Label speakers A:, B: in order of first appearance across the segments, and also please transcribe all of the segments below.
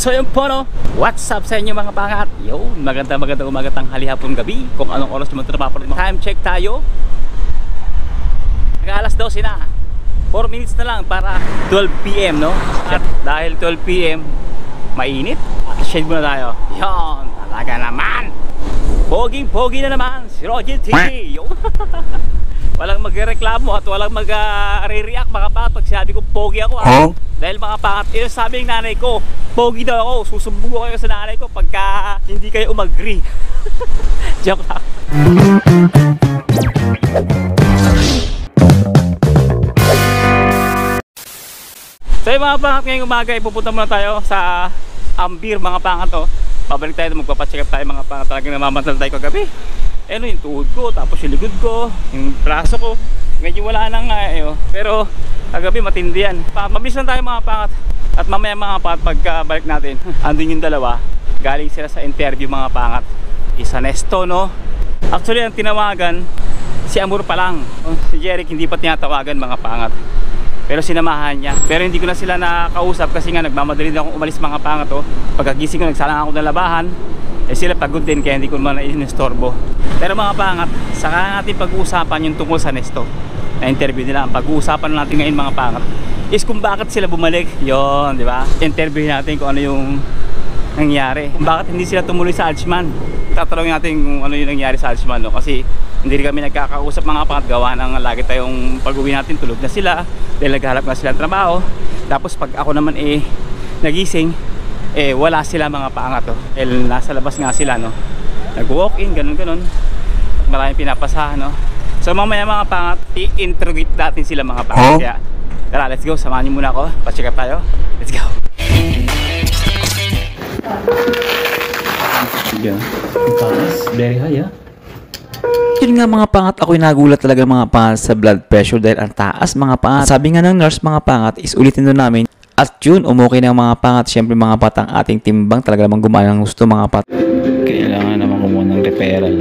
A: So yun po no, what's up sa inyo mga pangat? Yo, magandang umaga, tanghali, hapon, gabi. Kung anong oras naman ito napapanood. Time check tayo. Alas 12 na. 4 minutes na lang para 12 PM no. At dahil 12 PM mainit, shade muna tayo. Yon, talaga naman. Poging-pogi na naman si Roger TV. Yo. Walang magreklamo at walang mag-re-react mga pangat pag sinabi ko pogi ako ha. Dahil mga pangat, sabi ng nanay ko, pogi daw ako, susubukan kayo sa nanay ko pagka hindi kayo umagree. Joke lang. So yung mga pangat ngayong umaga, ipupunta muna tayo sa Ambir mga pangat to. Pabalik tayo, magpapacheck up tayo mga pangat. Talagang namamantal tayo kagabi. Ano yung tuhod ko, tapos yung likod ko, yung braso ko, medyo wala nang pero kagabi matindi yan. Mabilis lang tayo mga pangat. At mamaya mga pangat pagkabalik natin, andun yung dalawa, galing sila sa interview mga pangat. Isa Nesto no. Actually ang tinawagan si Amor pa lang. Si Jeric hindi pa tinatawagan mga pangat, pero sinamahan niya. Pero hindi ko na sila nakausap kasi nga nagmamadali din akong umalis mga pangat oh. Pagkagising ko nagsalang ako ng labahan, sila pagod din kaya hindi ko naman inistorbo. Pero mga pangat, saka natin pag-uusapan yung tungkol sa Nesto na interview nila. Ang pag-uusapan natin ngayon mga pangat is kung bakit sila bumalik. Yon, di ba? Interview natin kung ano yung nangyari, kung bakit hindi sila tumuloy sa Alchman. Tatanungin natin kung ano yung nangyari sa Alchman no? Kasi hindi rin kami nagkakausap mga pangat, gawa ng lagi tayong pag-uwi natin tulog na sila dahil naghahanap na sila ng trabaho. Tapos pag ako naman nagising, wala sila mga pangat oh. Nasa labas nga sila no, nag-walk-in, ganun at maraming pinapasahan no. So mamaya mga pangat, i-interrogate natin sila mga pangat. Kaya tara, let's go, samahan niyo muna ako, pa-check up tayo, let's go. Yeah, very high ah.
B: Yun nga mga pangat, ako'y nagulat talaga mga pangat sa blood pressure dahil ang taas mga pangat. Sabi nga ng nurse mga pangat is ulitin doon namin. At yun, umukay ng mga pangat. Siyempre mga pat ang ating timbang talaga namang gumana ng gusto mga pat. Kailangan naman kumuha ng referral.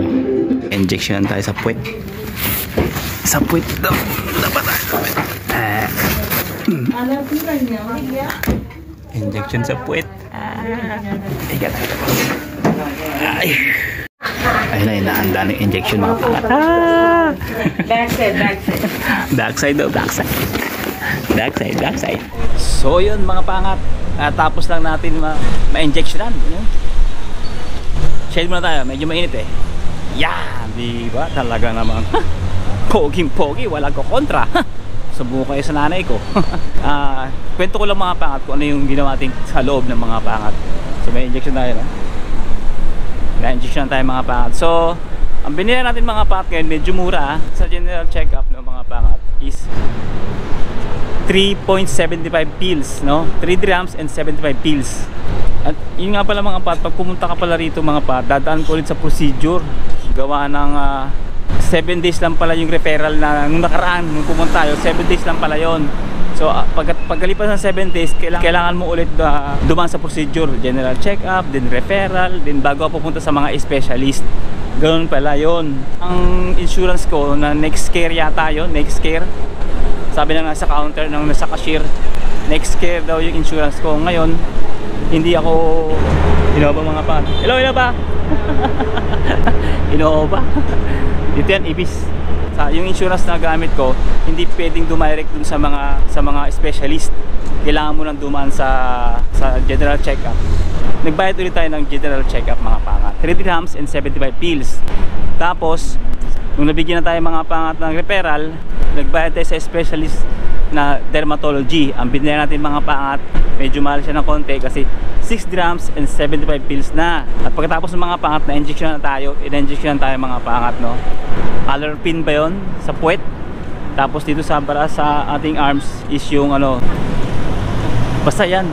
B: Injection tayo sa puwet. Sa puwet daw. Dapat tayo. Injection sa puwet. Ayun na, inahanda ng injection mga pangat. Backside. So yun mga pangat, tapos lang natin ma-injectionan. Shade muna tayo, medyo mainit eh. Yan, diba? Talaga naman. Poging-pogi, walang ko kontra. Subukan kayo sa nanay ko. Kwento ko lang mga pangat kung ano yung ginawa natin sa loob ng mga pangat. So may injection tayo no? Na-injection tayo mga pangat. So ang binili natin mga pangat ngayon medyo mura sa general check-up ng mga pangat is 3.75 pills no, 3 grams and 75 pills. At yun nga pala mga pat, pag pumunta ka pala rito mga pat, dadaan ko ulit sa procedure. Gawa ng 7 days lang pala yung referral na nung nakaraan nung pumunta tayo, 7 days lang pala yon. So pagkalipas ng 7 days kailangan mo ulit dumaan sa procedure, general check-up, then referral, then bago ako pupunta sa mga specialist. Ganoon pala yon. Ang insurance ko na Next Care yata yon, Next Care. Sabi na nasa counter ng nasa cashier, Next Care daw yung insurance ko. Ngayon hindi ako Innova mga pan. Hello Innova. Innova. Dito yan, Ibis. Yung insurance na gamit ko, hindi pwedeng dumirect dun sa mga specialist. Kailangan mo nang dumaan sa general check-up. Nagbayad ulit tayo ng general check-up mga pangat, 3 grams and 75 pills. Tapos nung nabigyan na tayo mga pangat ng referral, nagbayad tayo sa specialist na dermatology. Ang binili natin mga pangat, medyo mahal siya ng konti kasi 6 grams and 75 pills na. At pagkatapos ng mga pangat na injection na tayo, in-injection tayo mga pangat no. Allerpin ba yon sa puwet? Tapos dito sa para sa ating arms is yung basta yan.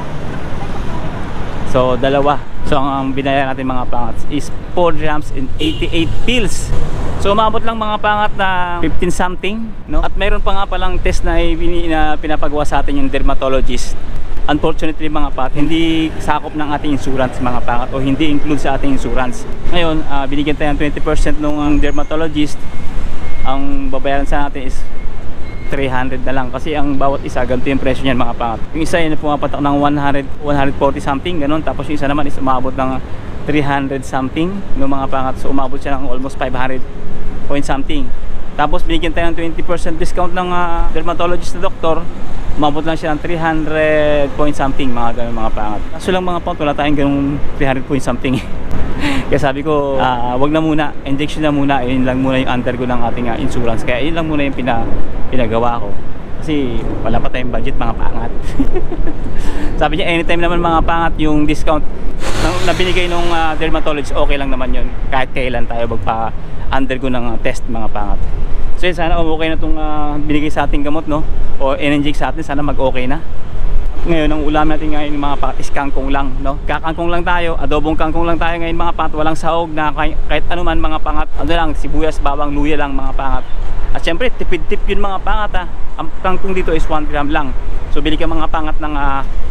B: So dalawa. So ang binayaran natin mga pangat is 4 grams and 88 pills. So umabot lang mga pangat na 15 something no? At mayroon pa nga palang test na pinapagawa sa atin yung dermatologist. Unfortunately mga pat, hindi sakop ng ating insurance mga pangat, o hindi include sa ating insurance. Ngayon binigyan tayo ng 20% nung dermatologist. Ang babayaran sa natin is 300 na lang kasi ang bawat isa ganito yung presyo niyan mga pangat. Yung isa yun pumapatak ng 140 something ganun, tapos yung isa naman is umabot ng 300 something no mga pangat. So umabot siya ng almost 500 point something. Tapos binigyan tayo ng 20% discount ng dermatologist na doktor, umabot lang siya ng 300 point something mga ganun mga pangat. Kaso lang mga pangat, wala tayong ganung 300 point something. Kaya sabi ko, wag na muna, injection na muna, yun lang muna yung undergo ng ating insurance. Kaya yun lang muna yung pinagawa ko. Kasi wala pa tayong budget mga pangat. Sabi niya, anytime naman mga pangat yung discount na binigay nung dermatologist, okay lang naman yun. Kahit kailan tayo magpa-undergo ng test mga pangat. So yun, sana okay na itong binigay sa ating gamot, no? O in-inject sa atin, sana mag-okay na. Ngayon ang ulam natin ngayon mga pangat is kangkong lang, no? Kakangkong lang tayo, adobong kangkong lang tayo ngayon mga pangat, walang sahog na kahit ano man mga pangat. Ano lang, sibuyas, bawang, luya lang mga pangat. At syempre tipid-tip yun mga pangat ha. Ang kangkong dito is 1 gram lang. So bili ka mga pangat ng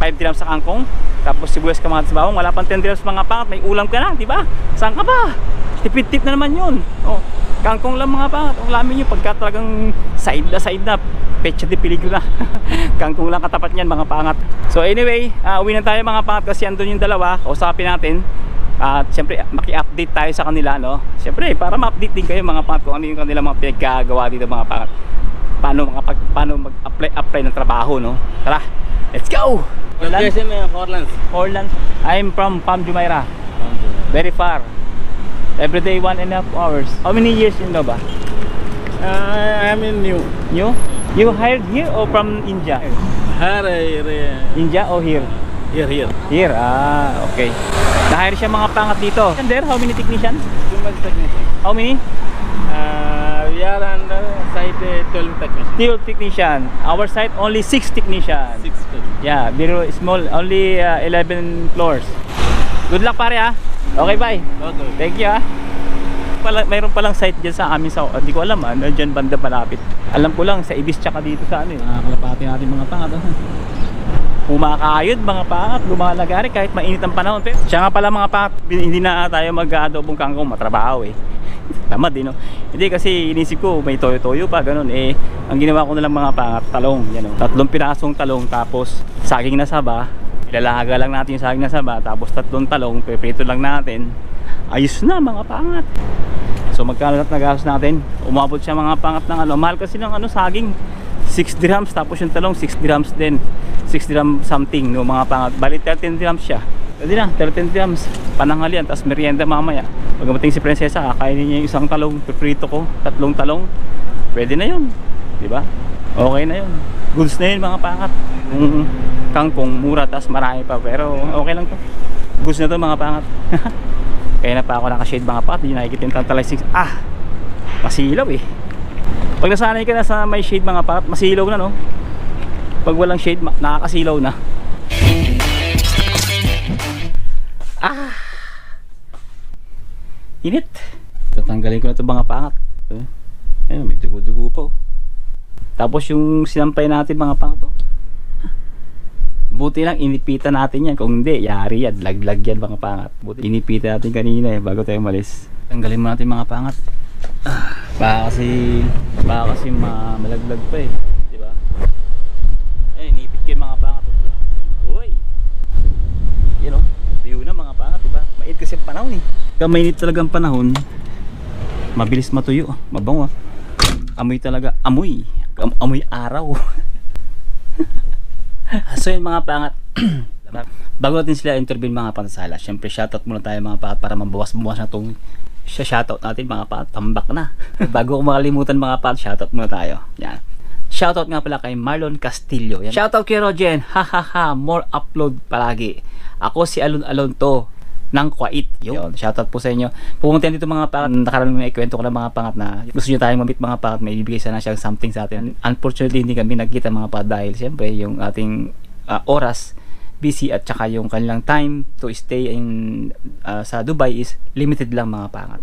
B: 5 grams sa kangkong, tapos sibuyas ka mga sa bawang, wala pang 10 grams mga pangat, may ulam ka na, di ba? Saan ka ba? Tipid-tip na naman yun. Oh, kangkong lang mga pangat. Ang lamin nyo pagka talagang side na pecha de peligro na. Kangkong lang katapat niyan mga pangat. So anyway, uwi na tayo mga pangat kasi andun yung dalawa, kausapin natin. At siyempre maki-update tayo sa kanila, no? Siyempre para ma-update din kayo mga pangat kung ano yung kanila mga pinagkagawa dito mga pangat. Paano mag-apply ng trabaho, no? Tara, let's go! Horlands. I'm from Palm Jumeirah. Very far. Every day 1.5 hours. How many years in ba?
C: I'm in new.
B: New? You hired here or from India?
C: Here,
B: India or here?
C: here.
B: Here, okay. Na-hire siya mga pangat dito. And there, how many technicians?
C: Too much technician.
B: How many?
C: We are under site 12 technician.
B: Still technician. Our site only 6 technicians.
C: 6 technician.
B: Yeah, very small. Only 11 floors. Good luck pare ha. Okay, bye.
C: Okay.
B: Thank you ha. Mayroon palang site dyan sa amin sa, hindi ko alam dyan banda malapit. Alam ko lang sa Ibis tsaka dito sa ano kalapati natin mga pangat. Kumakayod mga pangat, lumalagari kahit mainit ang panahon. Pero siya nga pala mga pangat, hindi na tayo mag-adobong kangkong, matrabaho tamad no. Hindi kasi inisip ko may toyo-toyo pa ganun ang ginawa ko na lang mga pangat, talong yan, 3 pirasong talong, tapos saging na saba, ilalaga lang natin yung saging na saba, tapos 3 talong, piprito lang natin, ayos na mga pangat. So magkano na gastos natin? Umabot siya mga pangat ng mahal kasi ng saging 6 dirhams, tapos yung talong 6 dirhams din, 6 dirham something no mga pangat, bali 13 dirhams siya. Pwede na, 13 dirhams pananghalian, tapos merienda mamaya. Pag dumating si Prinsesa, kakainin niya yung 1 talong, piprito ko 3 talong, pwede na yun, di ba? Okay na yun, goods na yun mga pangat. Yung kangkong mura, tapos marami pa, pero okay lang to, goods na to mga pangat. Kaya na pa ako naka-shade mga pangat, hindi nakikita yung tantalizing. Masilaw pag nasanay ka na sa may shade mga pangat, masilaw na no. Pag walang shade, nakakasilaw na. Init. Tatanggalin ko na ito mga pangat. Ayun, may dugo-dugo pa Tapos yung sinampay natin mga pangat buti lang inipitan natin yan. Kung hindi, yari yan, laglag yan mga pangat. Buti inipitan natin kanina bago tayo malis. Tanggalin mo natin mga pangat. Baka kasi malaglag pa diba? Inipit kayo mga pangat. Uy, tuyo na mga pangat, diba? Mainit kasi ang panahon Kaya mainit talaga ang panahon, mabilis matuyo, mabango amoy talaga, amoy araw. So yun mga pangat. Bago natin sila interview mga pantasala, syempre shoutout muna tayo mga pangat para mabawas-bawas na itong shoutout natin mga pangat, tambak na. Bago ko makalimutan mga pangat, shoutout muna tayo. Yan. Shoutout nga pala kay Marlon Castillo. Yan. Shoutout kay Rogen, hahaha, more upload palagi. Ako si Alon to ng Kuwait. Yun, shoutout po sa inyo. Pumunta dito mga pangat, nakaraan may ikwento ko na mga pangat na gusto nyo tayong mamit mga pangat, may ibigay sana siyang something sa atin. Unfortunately hindi kami nagkita mga pangat dahil siyempre yung ating oras busy at saka yung kanilang time to stay in sa Dubai is limited lang mga pangat.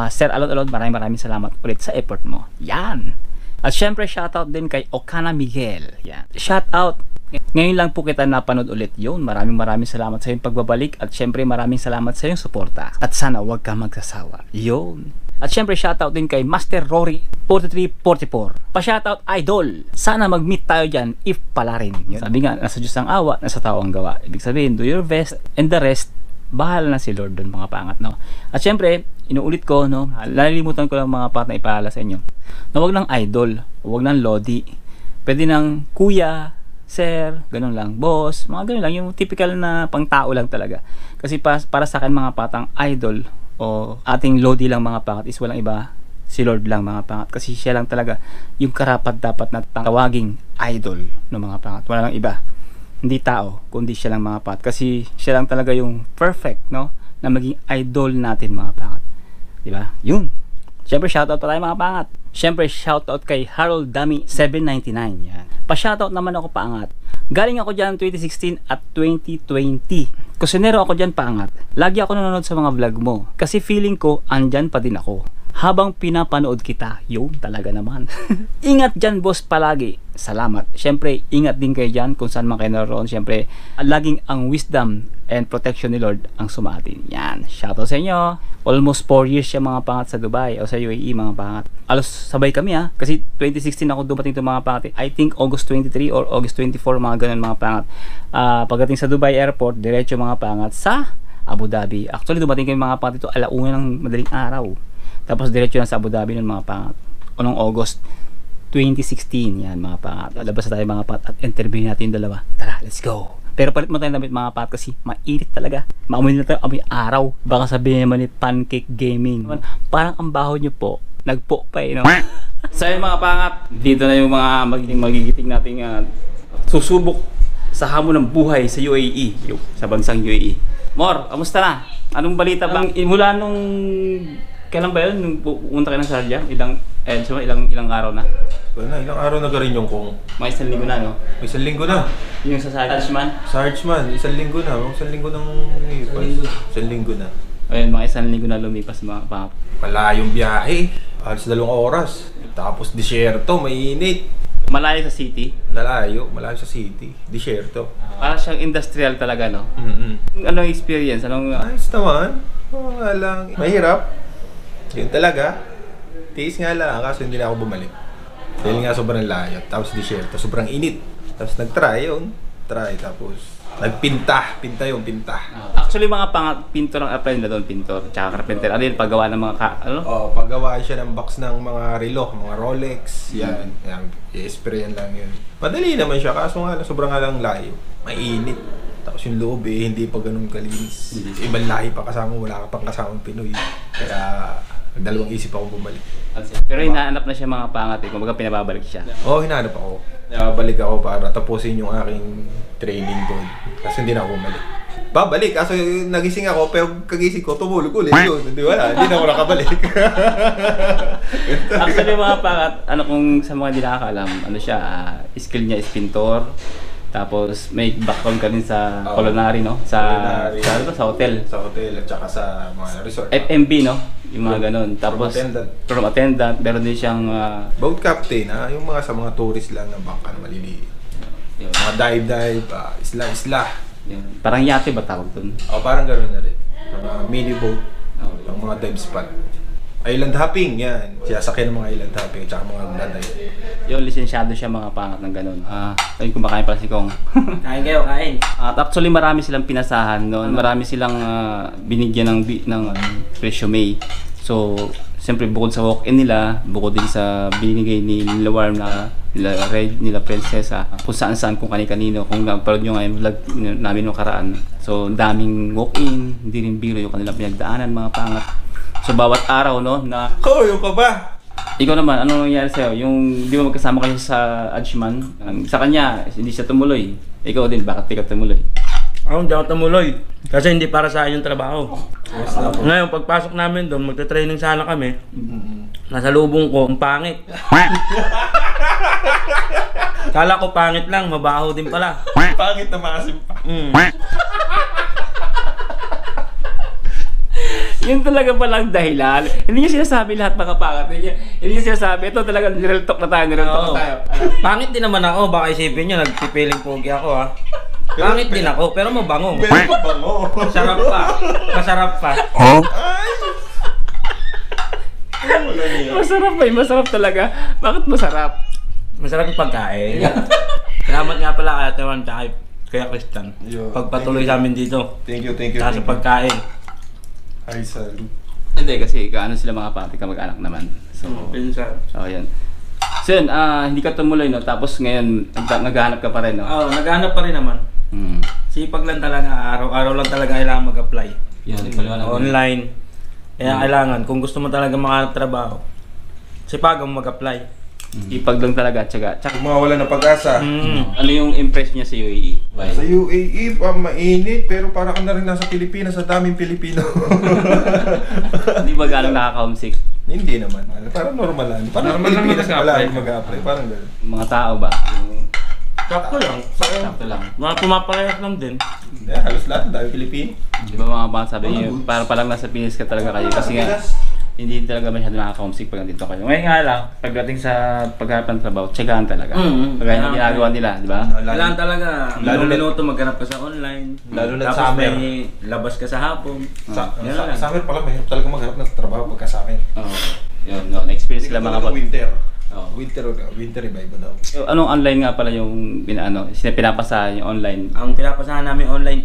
B: Sir Alon, maraming salamat ulit sa effort mo. Yan. At syempre shoutout din kay Okana Miguel. Yan. Shoutout. Ngayon lang po kita napanood ulit. Yun, maraming salamat sa iyong pagbabalik at syempre maraming salamat sa iyong suporta. At sana huwag ka magsasawa. Yun. At syempre shoutout din kay Master Rory 4344. Pa-shoutout idol. Sana mag-meet tayo dyan if pala rin. Yun. Sabi nga, nasa Diyos ang awa, nasa tao ang gawa. Ibig sabihin, do your best and the rest, bahala na si Lord doon mga pangat, no? At syempre, inuulit ko, no? Nalilimutan ko lang mga part na ipaalala sa inyo. Na wag ng idol, wag ng lodi. Pwede ng kuya, sir, ganun lang, boss, mga ganun lang, yung typical na pang-tao lang talaga. Kasi para sa akin mga patang idol o ating lodi lang mga pangat is walang iba, si Lord lang mga pangat. Kasi siya lang talaga yung karapat dapat na tawaging idol ng mga pangat. Wala lang iba. Hindi tao, kundi siya lang mga pangat. Kasi siya lang talaga yung perfect, no? Na maging idol natin mga pangat. Diba? Yun. Siyempre shoutout pa tayo mga pangat. Siyempre shoutout kay Harold Dami 799. Yan. Pa-shoutout naman ako paangat. Galing ako dyan 2016 at 2020. Kusinero ako dyan paangat. Lagi ako nanonood sa mga vlog mo. Kasi feeling ko andyan pa din ako. Habang pinapanood kita, yun talaga naman. Ingat dyan boss palagi. Salamat. Siyempre, ingat din kayo dyan kung saan man kayo naroon. Siyempre, laging ang wisdom and protection ni Lord ang sumaatin. Yan. Shoutout sa inyo. Almost 4 years siya mga pangat sa Dubai o sa UAE mga pangat. Alos sabay kami ha. Kasi 2016 ako dumating to mga pangat. I think August 23 or August 24 mga ganun mga pangat. Pagdating sa Dubai Airport, diretso mga pangat sa Abu Dhabi. Actually, dumating kami mga pangat ito alauna ng madaling araw. Tapos diretso na sa Abu Dhabi ng mga pangat. O noong August 2016. Yan mga pangat. Labas na tayo mga pangat at interview natin yung dalawa. Tara, let's go. Pero palit mo tayo damit mga pangat kasi mainit talaga. Maamoy na tayo amoy araw. Baka sabihin naman ni Pancake Gaming. Parang ang baho nyo po. Nagpo pa no? So yun mga pangat. Dito na yung mga magigiting nating susubok sa hamon ng buhay sa UAE. Sa bansang UAE. Mor, kamusta na? Anong balita ba? Mula nung kailan ba yun? Nung pumunta kayo ng Sharjah? Ilang araw na?
D: Wala, ilang araw na garin yung kung
B: Mga isang linggo na, no?
D: may isang linggo na.
B: Yung sa Sargeman?
D: Sargeman, isang linggo na. Isang linggo nang lumipas. Isang linggo na.
B: Ayun, mga isang linggo na lumipas mga pangat.
D: Malayong biyahe. Halos 2 oras. Tapos disyerto, mainit.
B: Malayo sa city.
D: Malayo sa city. Disyerto.
B: Parang siyang industrial talaga, no? Anong experience? Anong...
D: Ayos naman. Nga lang. Mahirap. Yun talaga. Tiis nga lang. Kaso hindi na ako bumalik. Dahil nga sobrang layo. Tapos disyerto. Sobrang init. Tapos nag-try yun. Tapos nagpinta. Pinta.
B: Actually, mga pintor ang apply nila doon. Pintor. Tsaka carpenter. Ano yun? Paggawa ng mga
D: Paggawa siya ng box ng mga relo. Mga Rolex. Yan. I-sprayan lang yun. Madali naman siya. Kaso nga lang, sobrang nga lang layo. Mainit. Tapos yung loob hindi pa ganun kalinis. Ibang lahi pa kasama. Wala ka pang kasamang Pinoy. Kaya dalawang isip ako bumalik.
B: Pero hinahanap na siya mga pangat. Kumbaga pinababalik siya.
D: Oo, hinahanap ako. Balik ako para tapusin yung aking training doon. Kasi hindi na ako bumalik. Babalik, kaso nagising ako, pero kagising ko, tumulog ulit yun. Hindi na ako nakabalik.
B: Actually mga pangat, kung sa mga hindi nakakalam, skill niya is pintor. Tapos may background ka rin sa culinary, no? Sa hotel.
D: Sa hotel at saka sa mga resort.
B: FMB, no? Yung mga ganun. Tapos from attendant, meron din siyang
D: boat captain, yung mga sa mga tourist lang ng bangka na maliliit. Mga dive, isla.
B: Parang yate ba tawag dun?
D: Parang gano'n na rin. Mga mini boat, mga dive spot. Island hopping, yan. Siyasakyan ng mga island hopping at saka mga nagdadive.
B: Yung lisensyado siya mga pangat ng ganun. Ayun, kumakain pala si Kong.
C: Kain kayo, kain.
B: At actually marami silang pinasahan noon. Marami silang binigyan ng resume. So, siyempre bukod sa walk-in nila, bukod din sa binigay ni Lawarm na nila Prinsesa, kung saan-saan, kung kani-kanino, kung napanood nyo nga yung vlog namin nung karaan. So, daming walk-in, hindi rin biro yung kanilang pinagdaanan mga pangat. So, bawat araw, no, na...
D: Yung ka ba?
B: Ikaw naman, ano nangyari sa'yo? Yung di ba magkasama kayo sa Ajman? Sa kanya, hindi siya tumuloy. Ikaw din, bakit ikaw tumuloy?
C: Ako hindi ako tumuloy. Kasi hindi para sa akin yung trabaho. Ngayon, pagpasok namin doon, magte-training sana kami. Nasa lubong ko, ang pangit. Kala ko pangit lang, mabaho din pala.
D: Pangit na maasim pa.
B: Yun talaga palang dahilan. Hindi niya sinasabi lahat mga pangat. Hindi niya sinasabi. Ito talaga nireal talk na tayo.
C: Pangit din naman ako. Baka isipin nyo, nagpipiling pogi ako ha. Pangit din ako, pero mabango.
D: Pero mabango.
C: Masarap pa.
A: Masarap ba? Masarap talaga. Bakit masarap?
C: Masarap yung pagkain. Salamat nga pala kay Ate Juan tsaka kaya Christian.
D: Yo,
C: Pagpatuloy sa amin dito.
D: Thank you, thank you.
C: Tsaka sa pagkain.
D: Ay, salute.
A: Hindi kasi kaano sila mga pati kamag-anak naman. So,
C: Pinsan.
A: so yan. So yun, hindi ka tumuloy no, tapos ngayon naghahanap ka pa rin no?
C: Oo, naghanap pa rin naman.
A: Hmm.
C: Sipag lang talaga, araw-araw lang talaga kailangan mag-apply.
A: Yan, paliwanag mo.
C: Online. Kaya kailangan, kung gusto mo talaga makahanap trabaho, sipagan mo mag-apply.
A: Ipag lang talaga, tsaka
D: Kung mawala ng pag-asa.
A: ano yung impression niya sa UAE? Why?
D: Sa UAE, mainit, pero para ka na rin nasa Pilipinas, sa daming Pilipino.
A: Hindi ba galang nakaka-homesick?
D: Hindi naman. Parang normal lang. Parang
C: Normal lang
D: Pilipinas
C: mag-apply.
D: wala rin mag-apply. Parang gano'n.
A: Mga tao ba?
C: Sakto lang.
A: Sakto lang.
C: Mga pumapakayat lang din.
D: Hindi, halos lahat. Daming Pilipino.
A: Di ba mga bata sabi niyo, para palang nasa Pinas ka talaga kayo kasi nga hindi talaga masyado nakaka-homesick pag nandito kayo. Ngayon nga lang, pagdating sa paghanap ng trabaho, tsagaan talaga. Kagaya ng ginagawa nila, di ba?
C: Kailangan talaga,
D: Lalo
C: lalo
D: na-
C: minuto maghanap ka sa online.
D: Lalo na
C: Tapos
D: summer.
C: may labas ka sa hapon. Yan lang.
D: Summer pala, mahirap talaga maghanap ng trabaho pagka summer.
A: Oo. Yun, no, na-experience sila mga bata.
D: Winter.
A: Oo.
D: Winter iba-iba daw.
A: So, anong online nga pala yung pinapasahan yung online?
C: Ang pinapasahan namin online,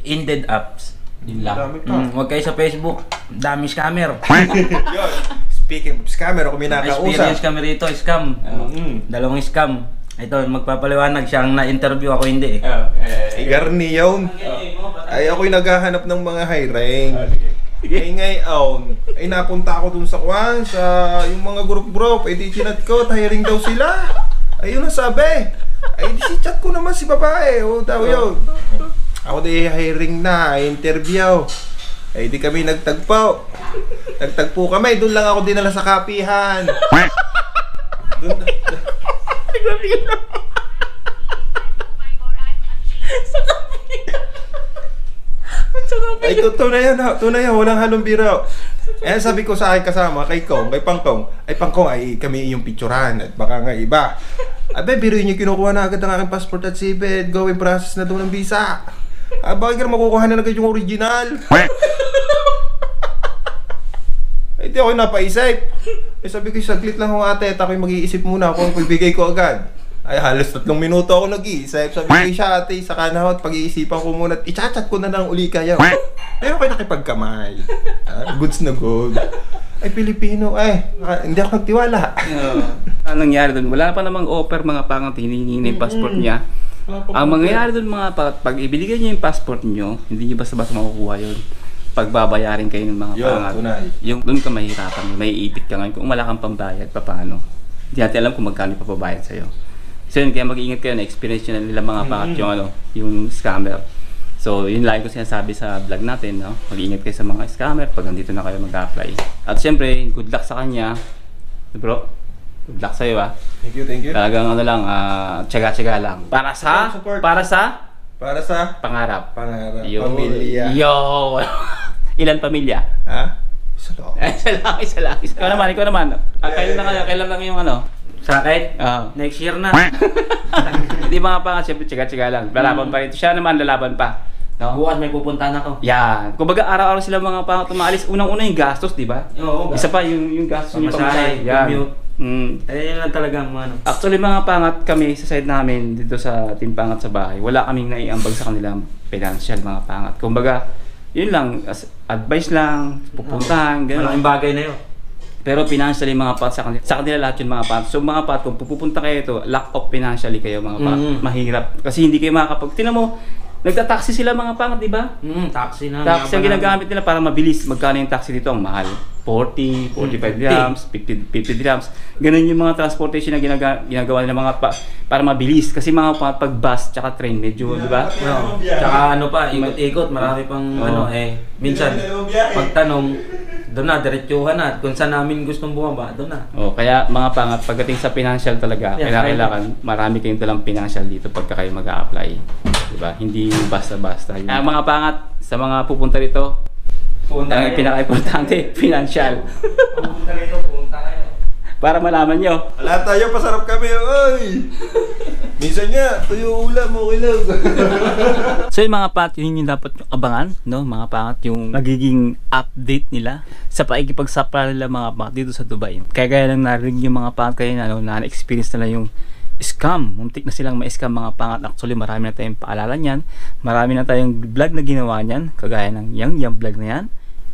C: Indeed apps.
A: Yun lang.
D: Dami pa.
C: Huwag kayo sa Facebook, dami scammer.
D: Yun. Speaking of scammer, ako may
C: Experience
D: nakausap.
C: kami rito, scam. Dalawang scam. Ito, magpapaliwanag siyang na-interview ako hindi eh.
D: Garni yun. Ay, ako'y naghahanap ng mga high rank. Ay ngayon, ay napunta ako dun sa kwan, sa yung mga group, ay di chinat ko, hiring daw sila. Ayun ang sabi. Ay di si chat ko naman si babae, o daw yun. Ako di hiring na, interview. Ay di kami nagtagpo. Nagtagpo kami, doon lang ako dinala sa kapihan. Doon, ay tunay yan, tunay yan, walang halong biro. Eh sabi ko sa akin kasama, kay Kong, kay Pangkong, ay kami yung picturean at baka nga iba. Abe, biro niyo kinukuha na agad ang aking passport at sibed, going process na doon ng visa. Bakit ka makukuha na agad yung original? Ay di ako napaisip. Eh sabi ko, saglit lang ho ate, at ako'y mag-iisip muna kung ibigay ko agad. Ay halos 3 minuto ako nag-iisip. Sabi ko siya ate, saka na ako at pag-iisipan ko muna at i-chat ko na lang uli kayo. Pero kayo nakipagkamay. Goods na good. Ay Pilipino, hindi ako nagtiwala.
A: Anong nangyari doon? Wala pa namang offer mga pangat, hinihingi na yung passport niya. Ang mangyayari doon mga pangat, pag ibinigay niyo yung passport niyo, hindi niyo basta-basta makukuha yun. Pagbabayarin kayo ng mga
D: Yun,
A: pangat.
D: tunay.
A: Yung doon ka mahirapan, may ipit ka ngayon. Kung wala kang pambayad, paano? Hindi natin alam kung magkano ipapabayad sa'yo. So yun, kaya mag-iingat kayo, na-experience nyo na nila mga pangat yung scammer. So yun lagi ko sinasabi sa vlog natin, no? Mag-iingat kayo sa mga scammer pag nandito na kayo mag-apply. At syempre, good luck sa kanya. Bro, good luck sa'yo
D: Thank you.
A: Talagang ano lang, tsaga-tsaga lang. Para sa
D: Support. Para sa
A: pangarap.
D: pangarap,
A: Yo.
D: pamilya.
A: Yo! Ilan pamilya?
D: Ha? Isa lang.
A: Isa lang. Ikaw naman. Kailan lang yung ano?
C: Sa akin,
A: Ah.
C: next year na.
A: Hindi mga pangat, syempre tsaga-tsaga lang. Lalaban pa rin. Siya naman lalaban pa. No?
C: Bukas may pupuntahan ako.
A: Yan. Kumbaga araw-araw sila mga pangat umaalis. Unang-una yung gastos, di ba?
C: Oo.
A: Isa pa yung gastos yung
C: Pamasahe,
A: pamasahe. Yan.
C: commute.
A: Eh,
C: Yun lang talaga ang ano.
A: actually mga pangat kami sa side namin dito sa Team Pangat sa bahay, wala kaming naiambag sa kanilang financial mga pangat. Kumbaga, yun lang, advice lang, pupuntahan, gano'n.
C: Malaking bagay na yun.
A: Pero financially mga pat sa kanila lahat yung mga pat. So mga pat, kung pupunta kayo ito, lack of financially kayo mga pat. Mahirap. Kasi hindi kayo makakapag... Tinan mo, nagta-taxi sila mga pangat, di ba?
C: Taxi na.
A: Taxi ang ginagamit nila para mabilis. Magkano yung taxi dito? Ang mahal. 40, 45 dirhams, 50 dirhams. Ganun yung mga transportation na ginagawa nila mga para mabilis. Kasi mga pag bus tsaka train, medyo, di ba?
C: No. Tsaka ano pa, ikot-ikot, marami pang minsan, pagtanong, doon na, diretsuhan na. Kung saan namin gustong bumaba, doon na.
A: Kaya mga pangat, pagdating sa financial talaga, kailangan marami kayong dalang financial dito pagka kayo mag-a-apply. Diba? Hindi basta-basta. Mga pangat, sa mga pupunta rito, ang pinaka-importante, financial.
C: Pupunta rito, pupunta kayo.
A: Para malaman nyo.
D: Wala tayo, pasarap kami, oy! Minsan nga, tuyo ulam, okay lang.
A: So yung mga pangat, yun yung dapat yung abangan, no? Mga pangat, yung nagiging update nila sa pakikipagsapra nila mga pangat dito sa Dubai. Kaya gaya lang narinig yung mga pangat kayo na, no, na-experience nila yung scam. Muntik na silang ma-scam mga pangat. Actually, marami na tayong paalala niyan. Marami na tayong vlog na ginawa niyan. Kagaya ng yung vlog na yan.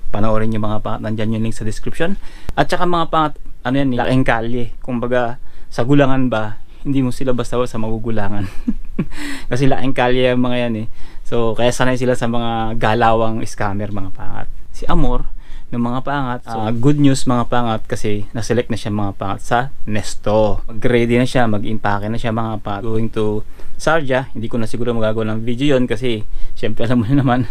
A: Panoorin yung mga pangat. Nandyan yung link sa description. At saka mga pangat, ano yan, laking kalye. Kumbaga, sa gulangan ba, hindi mo sila basta-basta magugulangan. Kasi laking kalye yung mga yan eh. So, kaya sanay sila sa mga galawang scammer mga pangat. Si Amor, ng mga pangat, good news mga pangat kasi na-select na siya mga pangat sa Nesto. Mag-ready na siya, mag-impake na siya mga pangat. Going to Sharjah, hindi ko na siguro magagawa ng video yon kasi syempre alam mo na naman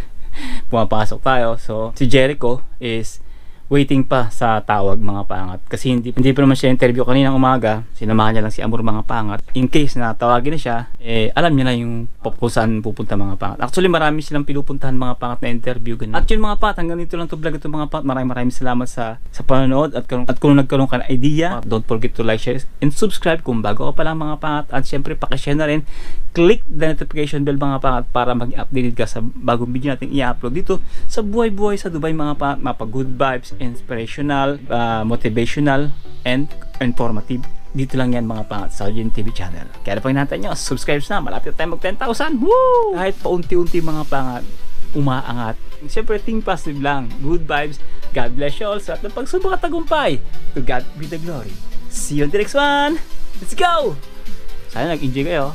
A: pumapasok tayo. So, si Jericho is waiting pa sa tawag mga pangat kasi hindi pa naman siya interview kaninang umaga. Sinamahan niya lang si Amor mga pangat in case na tawagin na siya, alam niya na yung saan pupunta mga pangat. Actually marami silang pinupuntahan mga pangat na interview ganun. At yun mga pangat, hanggang dito lang to vlog ito mga pangat. Maraming salamat sa panonood at kung nagkaroon ka ng idea, don't forget to like, share and subscribe kung bago ka pa lang mga pangat. At syempre paki-share na rin, click the notification bell mga pangat para maging updated ka sa bagong video natin i-upload dito sa buhay-buhay sa Dubai mga pangat. Mapa good vibes, inspirational, motivational, and informative. Dito lang yan mga pangat sa Arjun TV channel. Kaya na pang hinahantay nyo, subscribe na, malapit tayo mag 10,000. Woo! Kahit paunti-unti mga pangat, umaangat. Siyempre, think positive lang. Good vibes. God bless you all sa at ng pagsubok at tagumpay. To God be the glory. See you on the next one. Let's go! Sana nag-enjoy kayo.